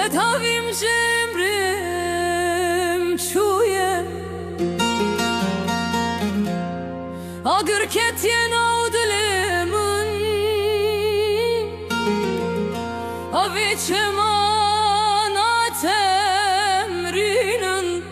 تداویم جمرم چویه آگر کتین او دلمون آوی چمان تمرینن